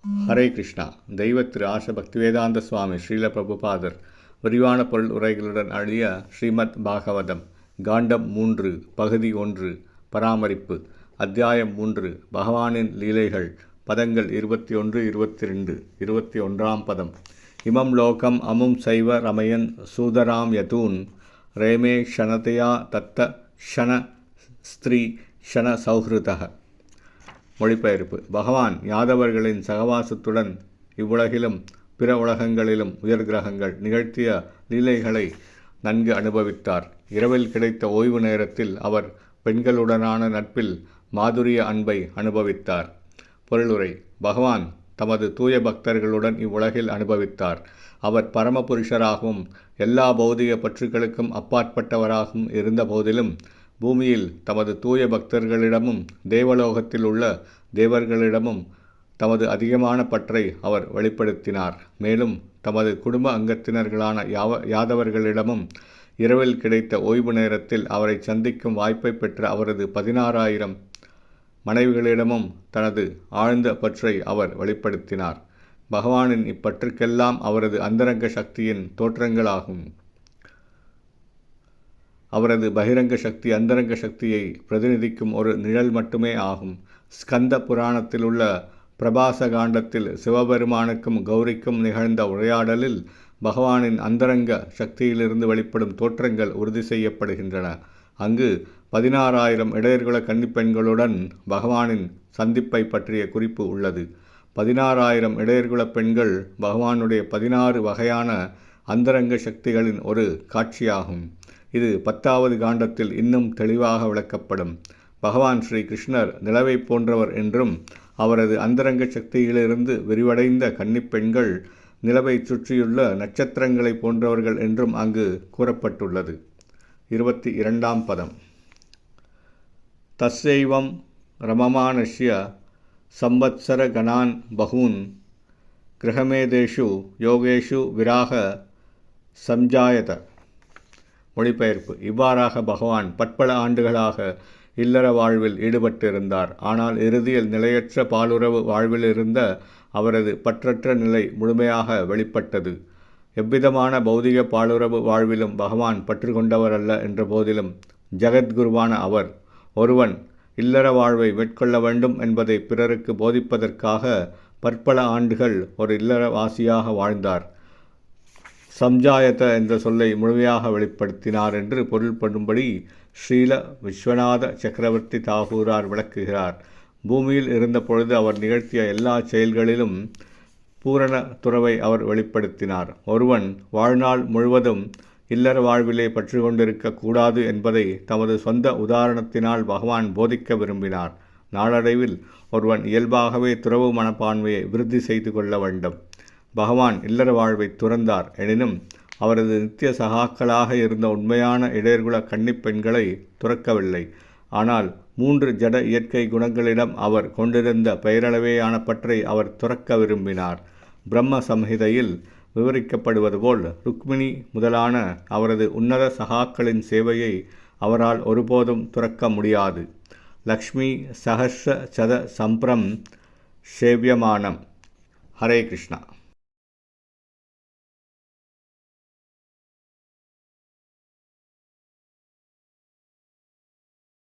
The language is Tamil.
ஹரே கிருஷ்ணா. தெய்வ திரு ஆச பக்திவேதாந்த சுவாமி ஸ்ரீல பிரபுபாதர் விரிவான பொருள் உரைகளுடன் அழிய ஸ்ரீமத் பாகவதம் காண்டம் 3 பகுதி 1 பராமரிப்பு அத்தியாயம் 3 பகவானின் லீலைகள் பதங்கள் 21, 22, 21ஆம் பதம். இமம் லோகம் அமும் சைவ ரமயன் சூதராம் யதூன் ரேமே க்ஷணதயா தத்த க்ஷண ஸ்திரீ க்ஷண சௌஹ்ருதः. மொழிபெயர்ப்பு. பகவான் யாதவர்களின் சகவாசத்துடன் இவ்வுலகிலும் பிற உலகங்களிலும் உயர் கிரகங்கள் நிகழ்த்திய லீலைகளை நன்கு அனுபவித்தார். இரவில் கிடைத்த ஓய்வு நேரத்தில் அவர் பெண்களுடனான நட்பில் மாதுரிய அன்பை அனுபவித்தார். பொருளுரை. பகவான் தமது தூய பக்தர்களுடன் இவ்வுலகில் அனுபவித்தார். அவர் பரமபுருஷராகவும் எல்லா பௌதிக பற்றுகளுக்கும் அப்பாற்பட்டவராகவும் இருந்த போதிலும் பூமியில் தமது தூய பக்தர்களிடமும் தேவலோகத்தில் உள்ள தேவர்களிடமும் தமது அதிகமான பற்றை அவர் வெளிப்படுத்தினார். மேலும் தமது குடும்ப அங்கத்தினர்களான யாதவர்களிடமும் இரவில் கிடைத்த ஓய்வு நேரத்தில் அவரை சந்திக்கும் வாய்ப்பை பெற்ற அவரது 16,000 மனைவிகளிடமும் தனது ஆழ்ந்த பற்றை அவர் வெளிப்படுத்தினார். பகவானின் இப்பற்றுக்கெல்லாம் அவரது அந்தரங்க சக்தியின் தோற்றங்களாகும். அவரது பகிரங்க சக்தி அந்தரங்க சக்தியை பிரதிநிதிக்கும் ஒரு நிழல் மட்டுமே ஆகும். ஸ்கந்த புராணத்தில் உள்ள பிரபாச காண்டத்தில் சிவபெருமானுக்கும் கௌரிக்கும் நிகழ்ந்த உரையாடலில் பகவானின் அந்தரங்க சக்தியிலிருந்து வெளிப்படும் தோற்றங்கள் உறுதி செய்யப்படுகின்றன. அங்கு 16,000 இடையர்குல கன்னிப்பெண்களுடன் பகவானின் சந்திப்பை பற்றிய குறிப்பு உள்ளது. 16,000 இடையர்குல பெண்கள் பகவானுடைய 16 வகையான அந்தரங்க சக்திகளின் ஒரு காட்சியாகும். இது 10வது காண்டத்தில் இன்னும் தெளிவாக விளக்கப்படும். பகவான் ஸ்ரீ கிருஷ்ணர் நிலவை போன்றவர் என்றும் அவரது அந்தரங்க சக்தியிலிருந்து விரிவடைந்த கன்னிப்பெண்கள் நிலவை சுற்றியுள்ள நட்சத்திரங்களை போன்றவர்கள் என்றும் அங்கு கூறப்பட்டுள்ளது. 22ஆம் பதம். தஸ்யைவம் ரமமானஸ்ய சம்வத்சர கணான் பகூன் கிரகமேதேஷு யோகேஷு விராக சம்ஜாயத. மொழிபெயர்ப்பு. இவ்வாறாக பகவான் பற்பல ஆண்டுகளாக இல்லற வாழ்வில் ஈடுபட்டிருந்தார். ஆனால் இறுதியில் நிலையற்ற பாலுறவு வாழ்வில் இருந்த அவரது பற்றற்ற நிலை முழுமையாக வெளிப்பட்டது. எவ்விதமான பௌதிக பாலுறவு வாழ்விலும் பகவான் பற்று கொண்டவரல்ல என்ற போதிலும் ஜகத்குருவான அவர் ஒருவன் இல்லற வாழ்வை மேற்கொள்ள வேண்டும் என்பதை பிறருக்கு போதிப்பதற்காக பற்பல ஆண்டுகள் ஒரு இல்லறவாசியாக வாழ்ந்தார். சம்ஜாயத என்ற சொல்லை முழுமையாக வெளிப்படுத்தினார் என்று பொருள்படும்படி ஸ்ரீல விஸ்வநாத சக்கரவர்த்தி தாகூரார் விளக்குகிறார். பூமியில் இருந்த பொழுது அவர் நிகழ்த்திய எல்லா செயல்களிலும் பூரண துறவை அவர் வெளிப்படுத்தினார். ஒருவன் வாழ்நாள் முழுவதும் இல்லற வாழ்விலே பற்று கொண்டிருக்க கூடாது என்பதை தமது சொந்த உதாரணத்தினால் பகவான் போதிக்க விரும்பினார். நாளடைவில் ஒருவன் இயல்பாகவே துறவு மனப்பான்மையை விருத்தி செய்து கொள்ள வேண்டும். பகவான் இல்லற வாழ்வை துறந்தார். எனினும் அவரது நித்திய சகாக்களாக இருந்த உண்மையான இடையர்குல கன்னிப்பெண்களை துறக்கவில்லை. ஆனால் 3 ஜட இயற்கை குணங்களிடம் அவர் கொண்டிருந்த பெயரளவேயான பற்றை அவர் துறக்க விரும்பினார். பிரம்ம சம்ஹிதையில் விவரிக்கப்படுவது போல் ருக்மிணி முதலான அவரது உன்னத சகாக்களின் சேவையை அவரால் ஒருபோதும் துறக்க முடியாது. லக்ஷ்மி சஹஸ்ர சத சம்பிரம் சேவியமானம். ஹரே கிருஷ்ணா.